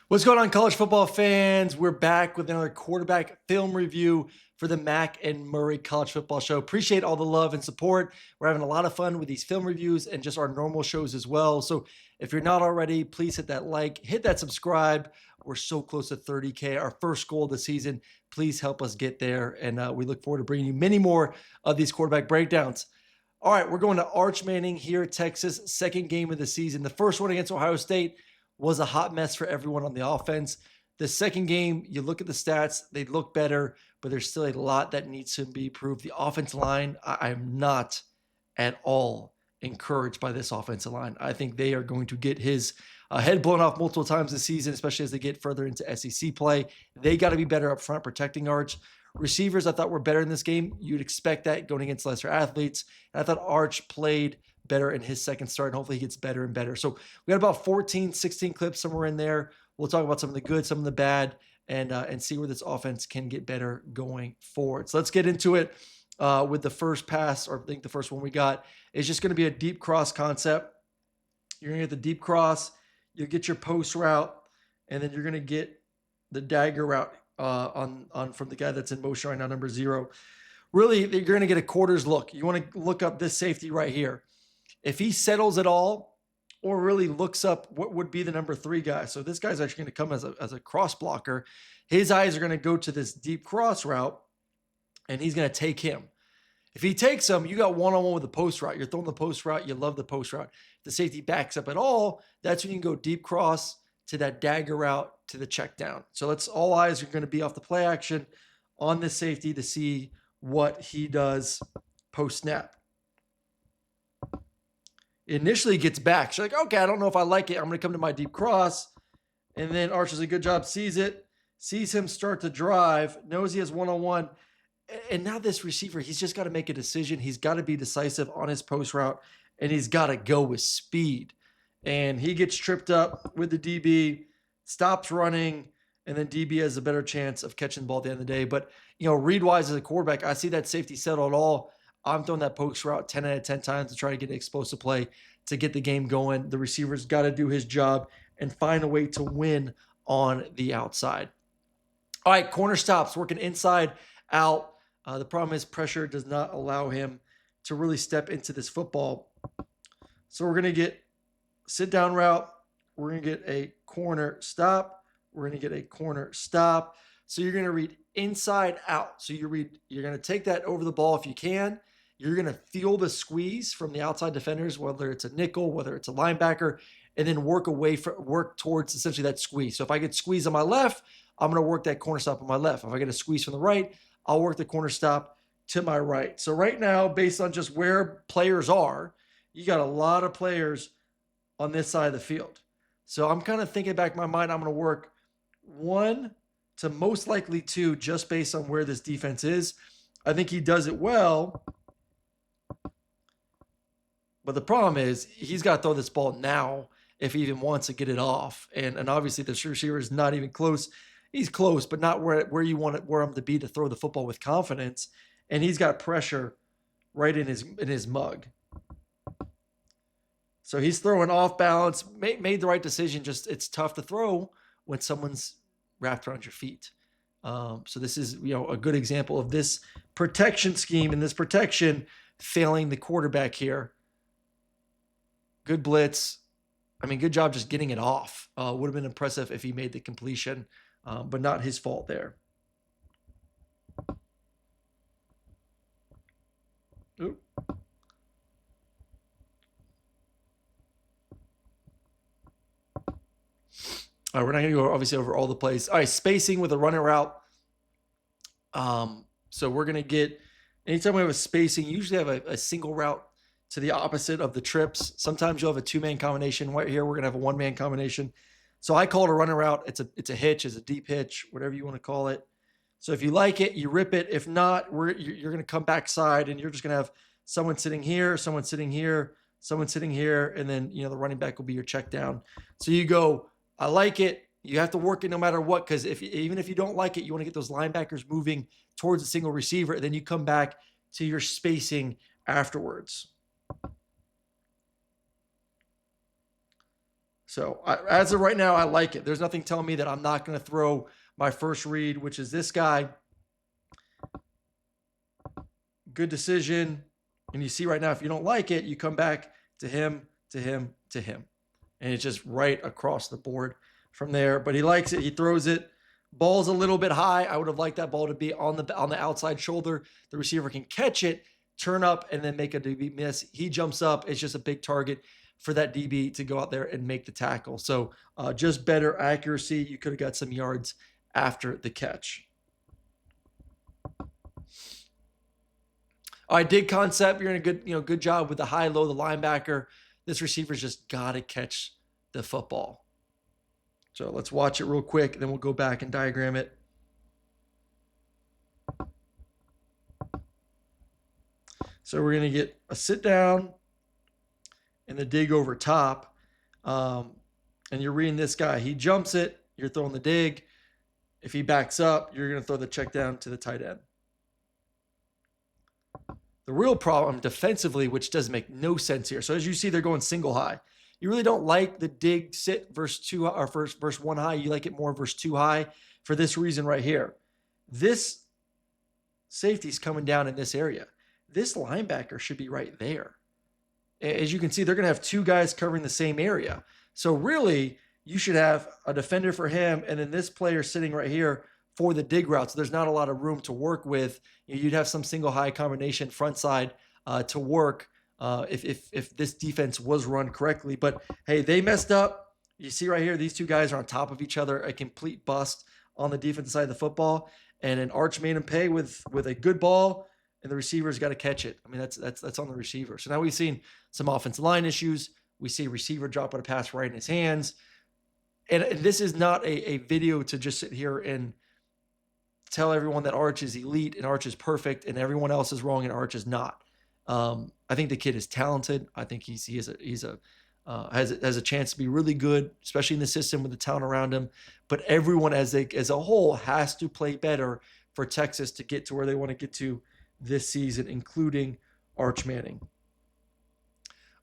What's going on, college football fans? We're back with another quarterback film review for the Mac and Murray College Football Show. Appreciate all the love and support. We're having a lot of fun with these film reviews and just our normal shows as well. So if you're not already, please hit that like, hit that subscribe. We're so close to 30K, our first goal of the season. Please help us get there. And we look forward to bringing you many more of these quarterback breakdowns. All right, we're going to Arch Manning here, Texas, second game of the season. The first one against Ohio State was a hot mess for everyone on the offense. The second game, you look at the stats, they look better, but there's still a lot that needs to be improved. The offensive line, I'm not at all encouraged by this offensive line. I think they are going to get his head blown off multiple times this season, especially as they get further into SEC play. They got to be better up front protecting Arch. Receivers, I thought, were better in this game. You'd expect that going against lesser athletes. And I thought Arch played better in his second start, and hopefully he gets better and better. So we got about 14, 16 clips somewhere in there. We'll talk about some of the good, some of the bad, and see where this offense can get better going forward. So let's get into it with the first pass, or I think the first one we got is just going to be a deep cross concept. You're going to get the deep cross, you'll get your post route, and then you're going to get the dagger route on from the guy that's in motion right now, number 0. Really, you're going to get a quarters look. You want to look up this safety right here. If he settles at all, or really looks up what would be the number 3 guy. So this guy's actually going to come as a cross blocker. His eyes are going to go to this deep cross route, and he's going to take him. If he takes him, you got one-on-one with the post route. You're throwing the post route. You love the post route. If the safety backs up at all, that's when you can go deep cross to that dagger route to the check down. So let's all eyes are going to be off the play action on this safety to see what he does post snap. Initially gets back. She's like, okay, I don't know if I like it. I'm going to come to my deep cross. And then Arch does a good job, sees it, sees him start to drive, knows he has one-on-one. And now this receiver, he's just got to make a decision. He's got to be decisive on his post route, and he's got to go with speed. And he gets tripped up with the DB, stops running, and then DB has a better chance of catching the ball at the end of the day. But, read-wise as a quarterback, I see that safety settle at all. I'm throwing that post route 10 out of 10 times to try to get an explosive play to get the game going. The receiver's got to do his job and find a way to win on the outside. All right, corner stops, working inside out. The problem is pressure does not allow him to really step into this football. So we're going to get sit down route. We're going to get a corner stop. We're going to get a corner stop. So you're going to read inside out. So you're going to take that over the ball if you can. You're going to feel the squeeze from the outside defenders, whether it's a nickel, whether it's a linebacker, and then work towards essentially that squeeze. So if I get squeezed on my left, I'm going to work that corner stop on my left. If I get a squeeze from the right, I'll work the corner stop to my right. So right now, based on just where players are, you got a lot of players on this side of the field. So I'm kind of thinking back in my mind, I'm going to work 1 to most likely 2 just based on where this defense is. I think he does it well. But the problem is he's got to throw this ball now if he even wants to get it off. And obviously the receiver is not even close. He's close, but not where you want him to be to throw the football with confidence. And he's got pressure right in his mug. So he's throwing off balance, made the right decision. Just it's tough to throw when someone's wrapped around your feet. So this is a good example of this protection scheme and this protection failing the quarterback here. Good blitz. I mean, good job just getting it off. Would have been impressive if he made the completion, but not his fault there. Oop. All right, we're not going to go obviously over all the plays. All right, spacing with a running route. So we're going to get, anytime we have a spacing, usually have a single route to the opposite of the trips. Sometimes you'll have a 2-man combination. Right here, we're going to have a 1-man combination. So I call it a running route. It's a hitch, it's a deep hitch, whatever you want to call it. So if you like it, you rip it. If not, you're going to come backside and you're just going to have someone sitting here, someone sitting here, someone sitting here, and then the running back will be your check down. So you go, I like it. You have to work it no matter what, because even if you don't like it, you want to get those linebackers moving towards a single receiver, and then you come back to your spacing afterwards. So as of right now, I like it. There's nothing telling me that I'm not going to throw my first read, which is this guy. Good decision. And you see right now, if you don't like it, you come back to him, to him, to him. And it's just right across the board from there. But he likes it. He throws it. Ball's a little bit high. I would have liked that ball to be on the outside shoulder. The receiver can catch it, turn up, and then make a DB miss. He jumps up. It's just a big target for that DB to go out there and make the tackle. So just better accuracy. You could have got some yards after the catch. All right, dig concept. You're in a good job with the high, low, the linebacker. This receiver's just got to catch the football. So let's watch it real quick, then we'll go back and diagram it. So we're going to get a sit down and the dig over top. And you're reading this guy. He jumps it. You're throwing the dig. If he backs up, you're going to throw the check down to the tight end. The real problem defensively, which doesn't make no sense here. So as you see, they're going single high. You really don't like the dig sit versus two or versus one high. You like it more versus two high for this reason right here. This safety's coming down in this area. This linebacker should be right there. As you can see, they're going to have two guys covering the same area. So really, you should have a defender for him and then this player sitting right here for the dig route. So there's not a lot of room to work with. You'd have some single high combination front side to work if this defense was run correctly. But hey, they messed up. You see right here, these two guys are on top of each other, a complete bust on the defensive side of the football. And an Arch made him pay with a good ball, and the receiver's got to catch it. I mean, that's on the receiver. So now we've seen some offensive line issues. We see a receiver drop out a pass right in his hands. And this is not a video to just sit here and tell everyone that Arch is elite and Arch is perfect and everyone else is wrong and Arch is not. I think the kid is talented. I think has a chance to be really good, especially in the system with the talent around him. But everyone as a whole has to play better for Texas to get to where they want to get to this season, including Arch Manning.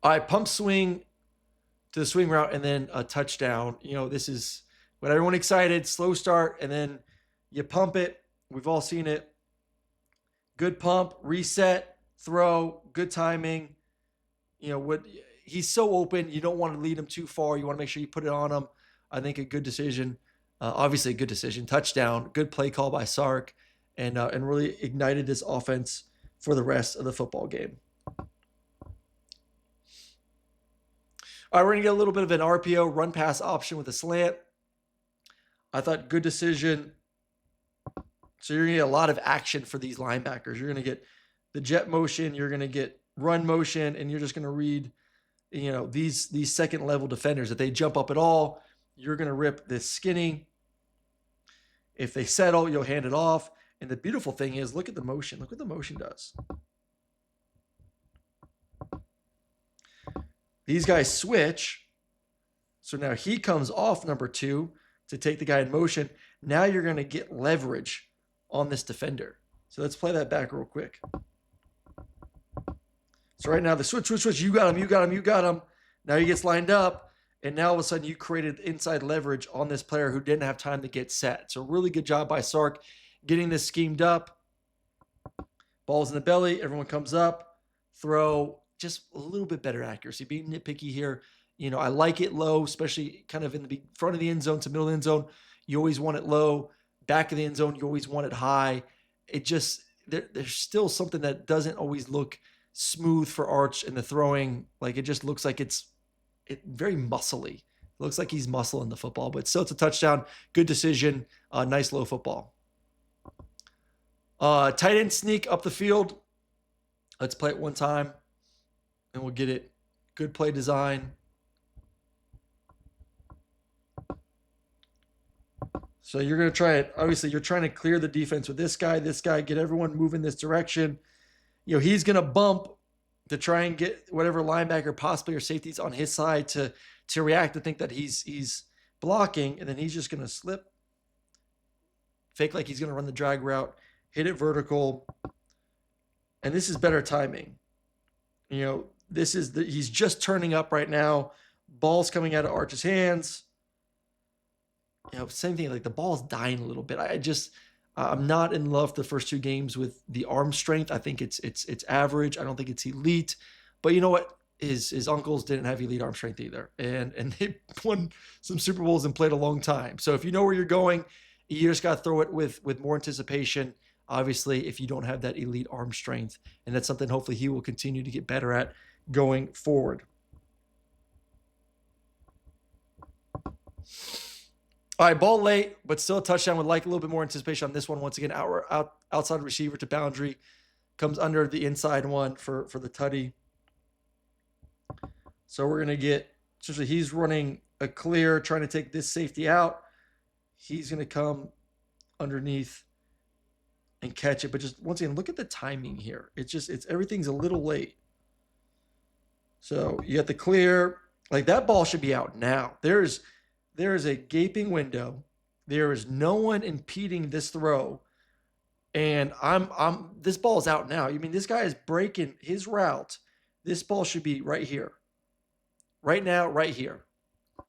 All right, pump swing to the swing route and then a touchdown. This is what everyone excited. Slow start and then you pump it. We've all seen it. Good pump, reset, throw, good timing. He's so open. You don't want to lead him too far. You want to make sure you put it on him. I think a good decision. Obviously, a good decision. Touchdown. Good play call by Sark, and really ignited this offense for the rest of the football game. All right, we're going to get a little bit of an RPO, run pass option with a slant. I thought good decision. So you're going to get a lot of action for these linebackers. You're going to get the jet motion. You're going to get run motion, and you're just going to read these second level defenders. If they jump up at all, you're going to rip this skinny. If they settle, you'll hand it off. And the beautiful thing is, look at the motion. Look what the motion does. These guys switch. So now he comes off number 2 to take the guy in motion. Now you're going to get leverage on this defender. So let's play that back real quick. So right now the switch. You got him. Now he gets lined up. And now all of a sudden you created inside leverage on this player who didn't have time to get set. So really good job by Sark getting this schemed up. Ball's in the belly. Everyone comes up. Throw. Just a little bit better accuracy. Being nitpicky here. I like it low, especially kind of in the front of the end zone to middle of the end zone. You always want it low. Back of the end zone, you always want it high. It just, there's still something that doesn't always look smooth for Arch in the throwing. Like it just looks like it's very muscly. It looks like he's muscling the football, but still it's a touchdown. Good decision. Nice low football. Tight end sneak up the field. Let's play it one time and we'll get it. Good play design. So you're going to try it. Obviously, you're trying to clear the defense with this guy, get everyone moving this direction. He's going to bump to try and get whatever linebacker possibly or safety's on his side to react, to think that he's blocking, and then he's just going to slip, fake like he's going to run the drag route, hit it vertical, and this is better timing. He's just turning up right now. Ball's coming out of Arch's hands. Same thing. Like the ball's dying a little bit. I'm not in love the first two games with the arm strength. I think it's average. I don't think it's elite. But you know what? His uncles didn't have elite arm strength either, and they won some Super Bowls and played a long time. So if you know where you're going, you just got to throw it with more anticipation. Obviously, if you don't have that elite arm strength, and that's something hopefully he will continue to get better at going forward. All right, ball late, but still a touchdown. Would like a little bit more anticipation on this one. Once again, outside receiver to boundary. Comes under the inside one for the tutty. So we're going to get, essentially he's running a clear, trying to take this safety out. He's going to come underneath and catch it. But just once again, look at the timing here. It's everything's a little late. So you got the clear. Like that ball should be out now. There is a gaping window. There is no one impeding this throw. And this ball is out now. I mean, this guy is breaking his route. This ball should be right here. Right now, right here.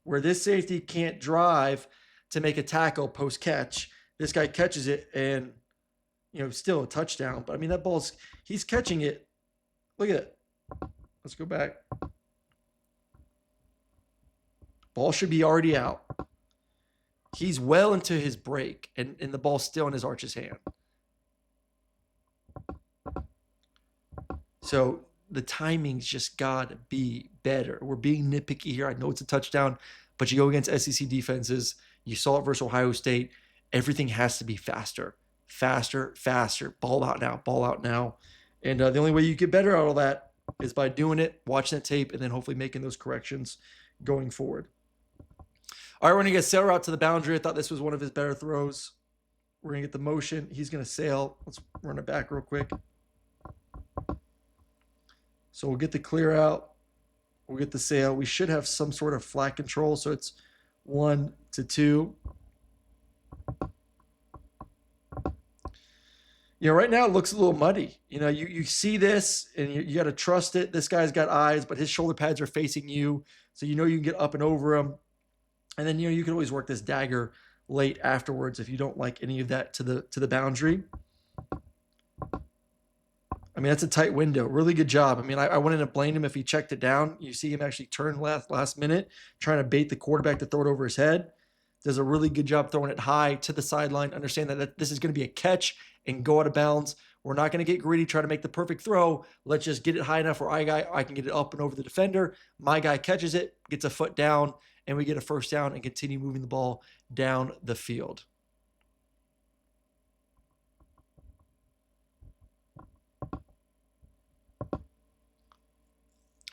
Where this safety can't drive to make a tackle post catch. This guy catches it and, still a touchdown. But I mean, he's catching it. Look at it. Let's go back. Ball should be already out. He's well into his break, and the ball's still in his Arch's hand. So the timing's just got to be better. We're being nitpicky here. I know it's a touchdown, but you go against SEC defenses. You saw it versus Ohio State. Everything has to be faster. Faster, faster. Ball out now. Ball out now. And the only way you get better out of that is by doing it, watching the tape, and then hopefully making those corrections going forward. All right, we're going to get sail route to the boundary. I thought this was one of his better throws. We're going to get the motion. He's going to sail. Let's run it back real quick. So we'll get the clear out. We'll get the sail. We should have some sort of flat control. So it's 1 to 2. Right now it looks a little muddy. You see this and you got to trust it. This guy's got eyes, but his shoulder pads are facing you. So you can get up and over him. And then, you can always work this dagger late afterwards if you don't like any of that to the boundary. I mean, that's a tight window. Really good job. I mean, I wouldn't have blamed him if he checked it down. You see him actually turn last minute, trying to bait the quarterback to throw it over his head. Does a really good job throwing it high to the sideline. Understand that this is going to be a catch and go out of bounds. We're not going to get greedy, try to make the perfect throw. Let's just get it high enough where I can get it up and over the defender. My guy catches it, gets a foot down, and we get a first down and continue moving the ball down the field.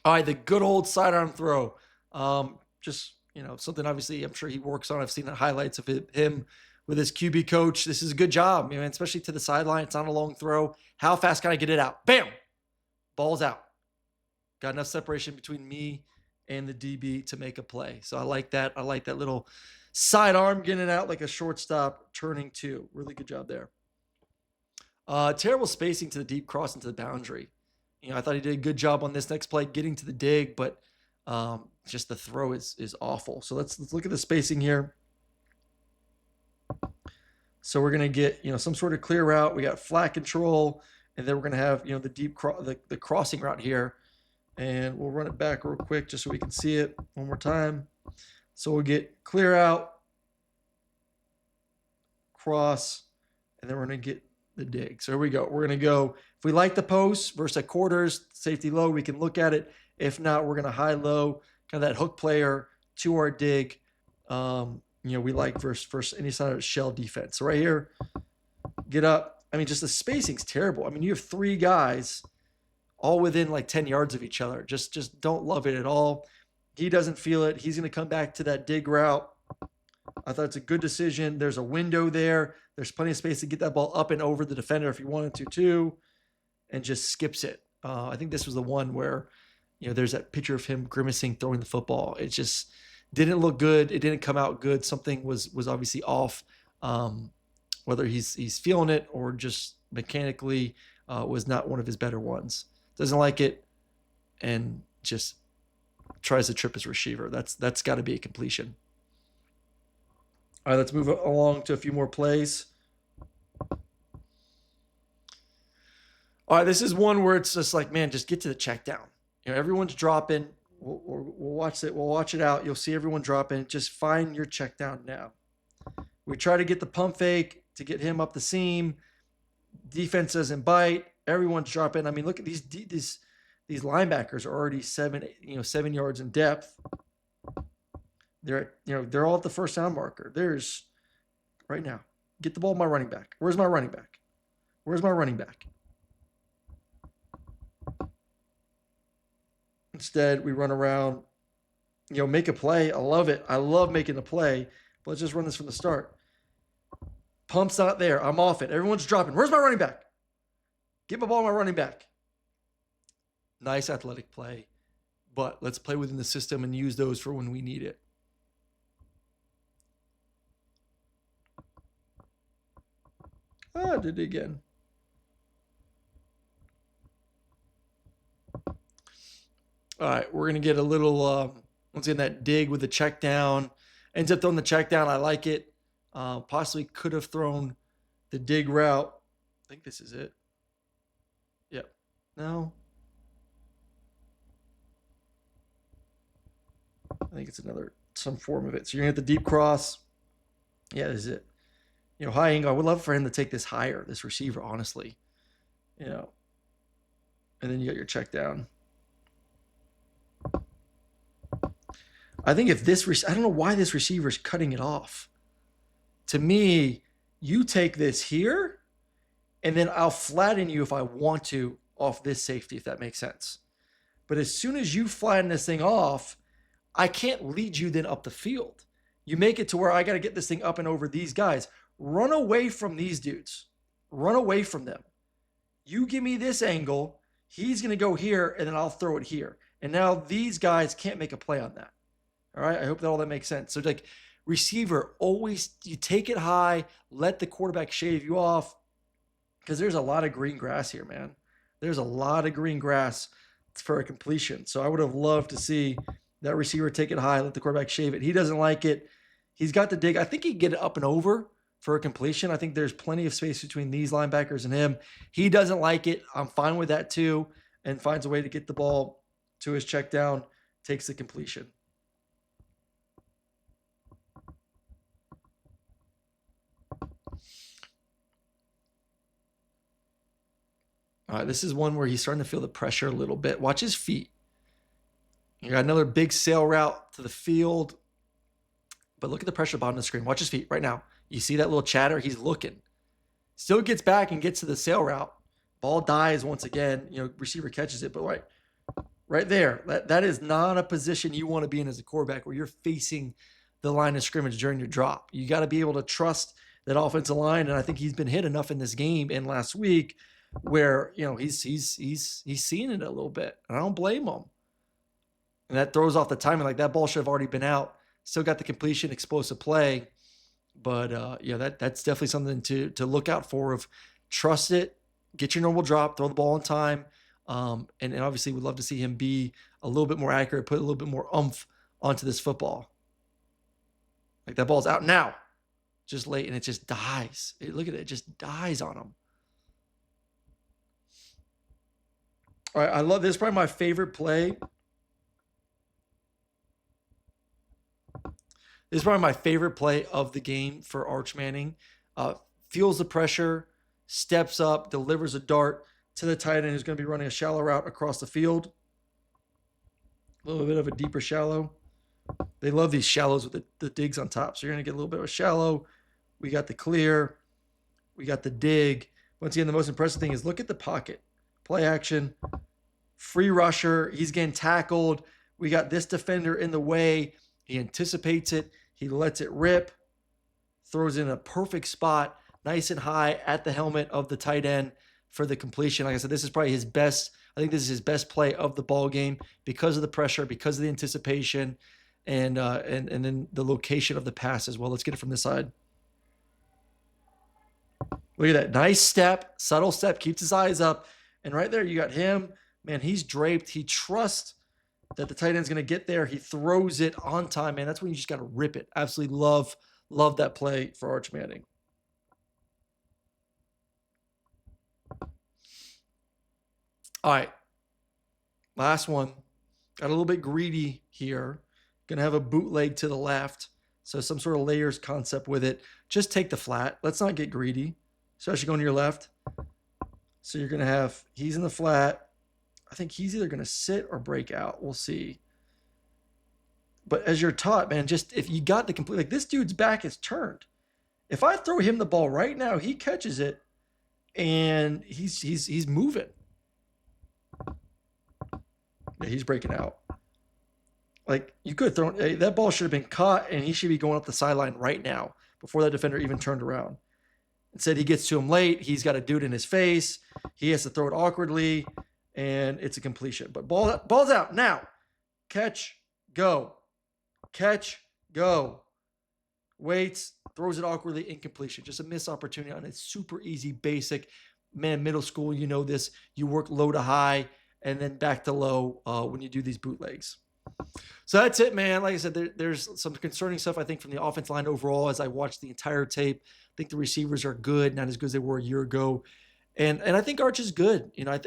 All right, the good old sidearm throw. Something obviously I'm sure he works on. I've seen the highlights of him with his QB coach. This is a good job, man, especially to the sideline. It's not a long throw. How fast can I get it out? Bam! Ball's out. Got enough separation between me and the DB to make a play. So I like that. I like that little sidearm getting it out like a shortstop turning two. Really good job there. Terrible spacing to the deep cross into the boundary. I thought he did a good job on this next play, getting to the dig, but just the throw is awful. So let's look at the spacing here. So we're gonna get some sort of clear route. We got flat control, and then we're gonna have the deep the crossing route here, and we'll run it back real quick just so we can see it one more time. So we'll get clear out, cross, and then we're gonna get the dig. So here we go. We're gonna go. If we like the post versus a quarters safety low, we can look at it. If not, we're gonna high low, kind of that hook player to our dig. We like versus any side of shell defense. So right here, get up. I mean, just the spacing's terrible. I mean, you have three guys all within like 10 yards of each other. Just don't love it at all. He doesn't feel it. He's going to come back to that dig route. I thought it's a good decision. There's a window there. There's plenty of space to get that ball up and over the defender if you wanted to too, and just skips it. I think this was the one where, there's that picture of him grimacing throwing the football. It just didn't look good. It didn't come out good. Something was obviously off. Whether he's feeling it or just mechanically was not one of his better ones. Doesn't like it, and just tries to trip his receiver. That's got to be a completion. All right, let's move along to a few more plays. All right, this is one where it's just like, man, just get to the check down. Everyone's dropping. We'll watch it. We'll watch it out. You'll see everyone dropping. Just find your check down now. We try to get the pump fake to get him up the seam. Defense doesn't bite. Everyone's dropping. I mean, look at these linebackers are already 7 yards in depth. They're all at the first down marker. There's right now. Get the ball to my running back. Where's my running back? Where's my running back? Instead, we run around, make a play. I love it. I love making a play. But let's just run this from the start. Pump's not there. I'm off it. Everyone's dropping. Where's my running back? Get my ball to my running back. Nice athletic play. But let's play within the system and use those for when we need it. I did it again. All right, we're going to get a little, once again, that dig with the check down. Ends up throwing the check down. I like it. Possibly could have thrown the dig route. I think this is it. Yep. No. I think it's some form of it. So you're going to get the deep cross. Yeah, this is it. High angle. I would love for him to take this higher, this receiver, honestly. And then you got your check down. I think if I don't know why this receiver is cutting it off. To me, you take this here, and then I'll flatten you if I want to off this safety, if that makes sense. But as soon as you flatten this thing off, I can't lead you then up the field. You make it to where I got to get this thing up and over these guys. Run away from these dudes. Run away from them. You give me this angle, he's going to go here, and then I'll throw it here. And now these guys can't make a play on that. All right, I hope that all that makes sense. So like receiver, always you take it high, let the quarterback shave you off, because there's a lot of green grass here, man. There's a lot of green grass for a completion. So I would have loved to see that receiver take it high, let the quarterback shave it. He doesn't like it. He's got the dig. I think he can get it up and over for a completion. I think there's plenty of space between these linebackers and him. He doesn't like it. I'm fine with that too, and finds a way to get the ball to his check down, takes the completion. All right, this is one where he's starting to feel the pressure a little bit. Watch his feet. You got another big sail route to the field. But look at the pressure bottom of the screen. Watch his feet right now. You see that little chatter? He's looking. Still gets back and gets to the sail route. Ball dies once again. Receiver catches it. But right there, that is not a position you want to be in as a quarterback where you're facing the line of scrimmage during your drop. You got to be able to trust that offensive line. And I think he's been hit enough in this game and last week where he's seeing it a little bit, and I don't blame him. And that throws off the timing. Like that ball should have already been out. Still got the completion, explosive play, but that's definitely something to look out for. Of trust it, get your normal drop, throw the ball on time, and obviously we'd love to see him be a little bit more accurate, put a little bit more oomph onto this football. Like that ball's out now, just late, and it just dies. Look at it, it just dies on him. All right, I love this. Probably my favorite play. This is probably my favorite play of the game for Arch Manning. Feels the pressure, steps up, delivers a dart to the tight end who's going to be running a shallow route across the field. A little bit of a deeper shallow. They love these shallows with the digs on top. So you're going to get a little bit of a shallow. We got the clear. We got the dig. Once again, the most impressive thing is look at the pocket. Play action, free rusher. He's getting tackled. We got this defender in the way. He anticipates it. He lets it rip. Throws in a perfect spot, nice and high at the helmet of the tight end for the completion. Like I said, this is probably his best. I think this is his best play of the ball game because of the pressure, because of the anticipation, and then the location of the pass as well. Let's get it from this side. Look at that. Nice step, subtle step, keeps his eyes up. And right there, you got him. Man, he's draped. He trusts that the tight end's going to get there. He throws it on time, man. That's when you just got to rip it. Absolutely love that play for Arch Manning. All right. Last one. Got a little bit greedy here. Going to have a bootleg to the left. So some sort of layers concept with it. Just take the flat. Let's not get greedy, especially going to your left. So you're going to have, he's in the flat. I think he's either going to sit or break out. We'll see. But as you're taught, man, just if you got the complete, like this dude's back is turned. If I throw him the ball right now, he catches it and he's moving. Yeah, he's breaking out. Like you could have thrown that ball should have been caught and he should be going up the sideline right now before that defender even turned around. Instead, he gets to him late. He's got a dude in his face. He has to throw it awkwardly, and it's a completion. But ball's out now. Catch, go. Catch, go. Waits, throws it awkwardly, incompletion. Just a missed opportunity on a super easy, basic, man, middle school, you know this. You work low to high and then back to low when you do these bootlegs. So that's it, man. Like I said, there's some concerning stuff, I think, from the offense line overall as I watched the entire tape. I think the receivers are good, not as good as they were a year ago. And I think Arch is good. You know, I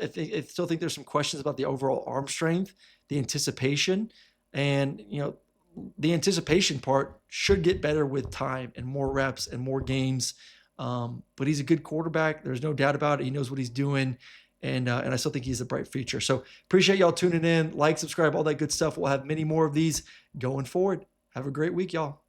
still think there's some questions about the overall arm strength, the anticipation, and, you know, the anticipation part should get better with time and more reps and more games. But he's a good quarterback. There's no doubt about it. He knows what he's doing. And I still think he's a bright future. So appreciate y'all tuning in. Like, subscribe, all that good stuff. We'll have many more of these going forward. Have a great week, y'all.